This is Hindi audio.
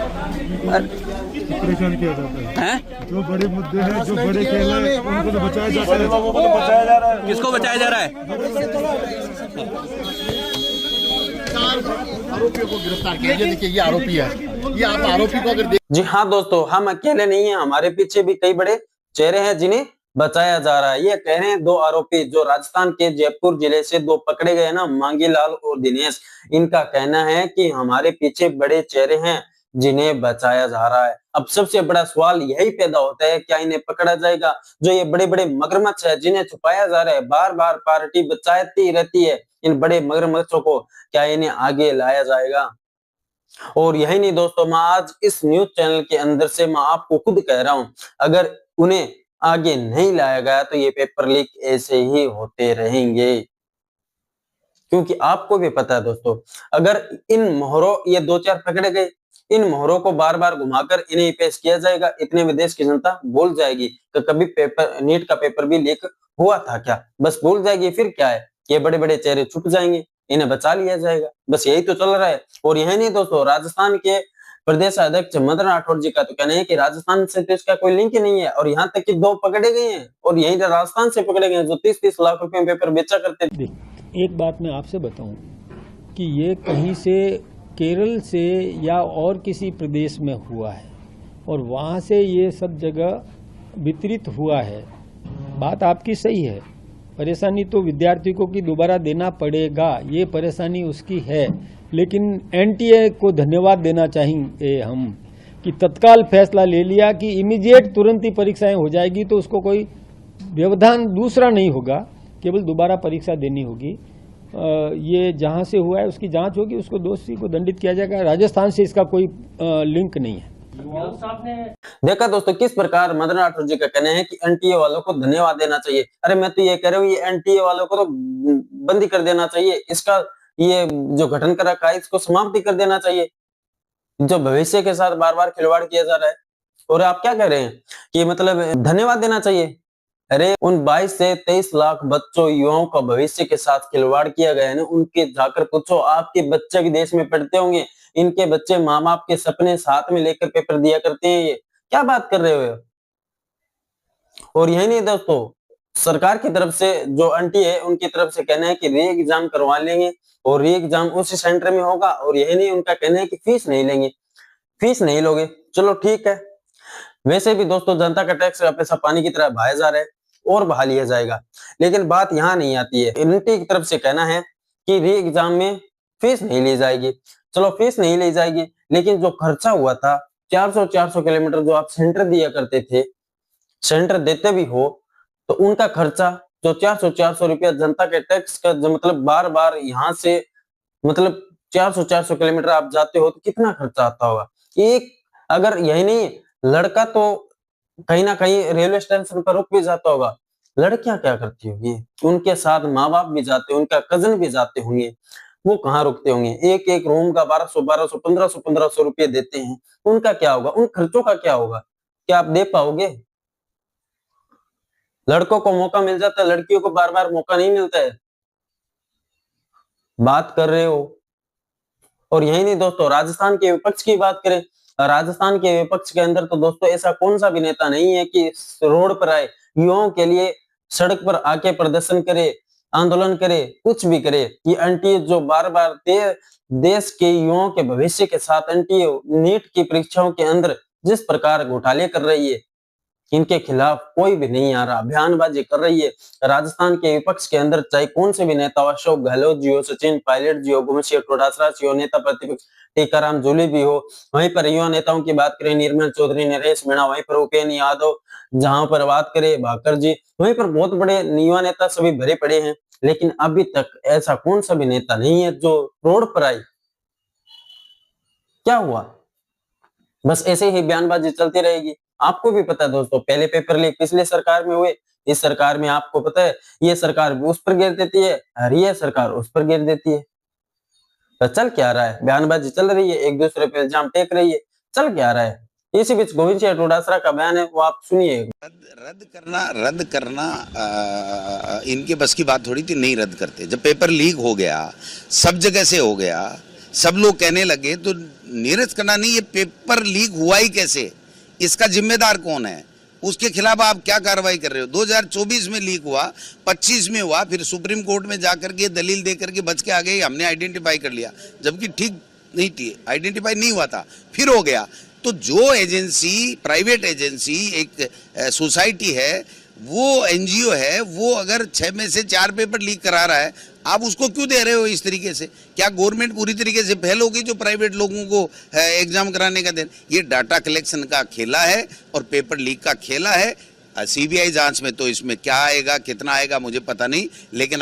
परेशान किया जाता है। जो बड़े मुद्दे हैं, जो बड़े खेल हैं, उनको तो बचाया जाता है। लोगों को तो बचाया जा रहा है। किसको बचाया जा रहा है? आरोपियों को गिरफ्तार किया। देखिए ये आरोपी है, ये आप आरोपी को अगर जी हाँ दोस्तों, हम अकेले नहीं हैं, हमारे पीछे भी कई बड़े चेहरे हैं जिन्हें बचाया जा रहा है। ये कह रहे हैं दो आरोपी जो राजस्थान के जयपुर जिले से दो पकड़े गए ना, मांगीलाल और दिनेश, इनका कहना है कि हमारे पीछे बड़े चेहरे हैं जिन्हें बचाया जा रहा है। अब सबसे बड़ा सवाल यही पैदा होता है, क्या इन्हें पकड़ा जाएगा? जो ये बड़े बड़े मगरमच्छ है जिन्हें छुपाया जा रहा है, बार बार पार्टी बचाती रहती है इन बड़े मगरमच्छों को, क्या इन्हें आगे लाया जाएगा? और यही नहीं दोस्तों, मैं आज इस न्यूज चैनल के अंदर से मैं आपको खुद कह रहा हूं, अगर उन्हें आगे नहीं लाया गया तो ये पेपर लीक ऐसे ही होते रहेंगे। क्योंकि आपको भी पता है दोस्तों, अगर इन मोहरों, ये दो चार पकड़े गए, इन मोहरों को बार बार घुमाकर इन्हें पेश किया जाएगा, इतने में देश की जनता भूल जाएगी कि कभी पेपर, नीट का पेपर भी लीक हुआ था क्या, बस भूल जाएगी। फिर क्या है, ये बड़े बड़े चेहरे छुप जाएंगे, इन्हें बचा लिया जाएगा, बस यही तो चल रहा है। और यही नहीं दोस्तों, राजस्थान के प्रदेश अध्यक्ष मदन राठौर जी का तो कहना है कि राजस्थान से तो इसका कोई लिंक ही नहीं है, और यहाँ तक कि दो पकड़े गए हैं और यही राजस्थान से पकड़े गए जो 30-30 लाख रुपए में पेपर बेचा करते थे। एक बात मैं आपसे बताऊं कि ये कहीं से केरल से या और किसी प्रदेश में हुआ है और वहाँ से ये सब जगह वितरित हुआ है। बात आपकी सही है, परेशानी तो विद्यार्थी को कि दोबारा देना पड़ेगा, ये परेशानी उसकी है, लेकिन एनटीए को धन्यवाद देना चाहेंगे हम कि तत्काल फैसला ले लिया कि इमीडिएट तुरंत ही परीक्षाएं हो जाएगी, तो उसको कोई व्यवधान दूसरा नहीं होगा, केवल दोबारा परीक्षा देनी होगी। ये जहां से हुआ है उसकी जांच होगी, उसको दोषी को दंडित किया जाएगा। राजस्थान से इसका कोई लिंक नहीं है। देखा दोस्तों किस प्रकार मदन राठौर जी का कहना है कि एनटीए वालों को धन्यवाद देना चाहिए। अरे मैं तो ये कह रहा हूँ, ये एनटीए वालों को तो बंदी कर देना चाहिए, इसका ये जो गठन कर रखा है इसको समाप्ति कर देना चाहिए, जो भविष्य के साथ बार बार खिलवाड़ किया जा रहा है। और आप क्या कह रहे हैं कि मतलब धन्यवाद देना चाहिए? अरे उन 22 से 23 लाख बच्चों, युवाओं का भविष्य के साथ खिलवाड़ किया गया है ना, उनके जाकर पूछो, आपके बच्चे विदेश में पढ़ते होंगे, इनके बच्चे माँ बाप के सपने साथ में लेकर पेपर दिया करते हैं, ये क्या बात कर रहे हो? और यही नहीं दोस्तों, सरकार की तरफ से जो एनटीए है उनकी तरफ से कहना है कि री एग्जाम करवा लेंगे और री एग्जाम उसी सेंटर में होगा। और यही नहीं, उनका कहना है कि फीस नहीं लेंगे। फीस नहीं लोगे, चलो ठीक है। वैसे भी दोस्तों जनता का टैक्स का पैसा पानी की तरह बहाया जा रहा है और बहा लिया जाएगा, लेकिन बात यहाँ नहीं आती है। एनटीए की तरफ से कहना है कि री एग्जाम में फीस नहीं ली जाएगी, चलो फीस नहीं ली जाएगी, लेकिन जो खर्चा हुआ था 400 किलोमीटर जो आप सेंटर दिया करते थे, सेंटर देते भी हो तो उनका खर्चा जो 400 रुपया जनता के टैक्स का, जो मतलब बार बार यहाँ से मतलब 400 किलोमीटर आप जाते हो तो कितना खर्चा आता होगा। एक अगर यही नहीं, लड़का तो कहीं ना कहीं रेलवे स्टेशन पर रुक भी जाता होगा, लड़कियां क्या करती होगी, उनके साथ माँ बाप भी जाते होंगे, उनका कजन भी जाते होंगे, वो कहाँ रुकते होंगे? एक एक रूम का 1200 1500 रुपये देते हैं, उनका क्या होगा? उन खर्चों का क्या होगा? क्या आप दे पाओगे? लड़कों को मौका मिल जाता है, लड़कियों को बार बार मौका नहीं मिलता है, बात कर रहे हो। और यही नहीं दोस्तों, राजस्थान के विपक्ष की बात करें, राजस्थान के विपक्ष के अंदर तो दोस्तों ऐसा कौन सा भी नेता नहीं है कि रोड पर आए, युवाओं के लिए सड़क पर आके प्रदर्शन करे, आंदोलन करे, कुछ भी करे। ये एनटीए जो बार बार देश के युवाओं के भविष्य के साथ एनटीए नीट की परीक्षाओं के अंदर जिस प्रकार घोटाले कर रही है, इनके खिलाफ कोई भी नहीं आ रहा, बयानबाजी कर रही है। राजस्थान के विपक्ष के अंदर चाहे कौन से भी नेता हो, अशोक गहलोत जी हो, सचिन पायलट जी हो, गुमशेर डोटासरा जी हो, नेता प्रतिपक्ष टीकाराम जूली भी हो, वहीं पर युवा नेताओं की बात करें, निर्मल चौधरी, नरेश मीणा, वहीं पर उपेन्द्र यादव, जहां पर बात करें भाकर जी, वहीं पर बहुत बड़े युवा नेता सभी भरे पड़े हैं। लेकिन अभी तक ऐसा कौन सा भी नेता नहीं है जो रोड पर आई। क्या हुआ? बस ऐसे ही बयानबाजी चलती रहेगी। आपको भी पता है दोस्तों, पहले पेपर लीक पिछले सरकार में हुए, इस सरकार में आपको पता है ये सरकार उस पर गिर देती है और ये सरकार उस पर गिर देती है। तो चल क्या रहा है? बयानबाजी चल रही है, एक दूसरे पे इल्जाम टेक रही है, चल क्या रहा है? इसी बीच गोविंद सिंह डोटासरा का बयान है, वो आप सुनिए। रद्द करना इनके बस की बात थोड़ी थी, नहीं रद्द करते। जब पेपर लीक हो गया, सब जगह से हो गया, सब लोग कहने लगे, तो नीरज करना नहीं, ये पेपर लीक हुआ ही कैसे, इसका जिम्मेदार कौन है, उसके खिलाफ आप क्या कार्रवाई कर रहे हो। 2024 में लीक हुआ, 25 में हुआ, फिर सुप्रीम कोर्ट में जाकर के दलील दे करके बच के आ गए, हमने आइडेंटिफाई कर लिया, जबकि ठीक नहीं थी, आइडेंटिफाई नहीं हुआ था, फिर हो गया। तो जो एजेंसी, प्राइवेट एजेंसी, एक सोसाइटी है, वो एनजीओ है, वो अगर 6 में से 4 पेपर लीक करा रहा है, आप उसको क्यों दे रहे हो इस तरीके से? क्या गवर्नमेंट पूरी तरीके से फेल होगी जो प्राइवेट लोगों को एग्जाम कराने का देन? ये डाटा कलेक्शन का खेला है और पेपर लीक का खेला है। सीबीआई जांच में तो इसमें क्या आएगा, कितना आएगा, मुझे पता नहीं, लेकिन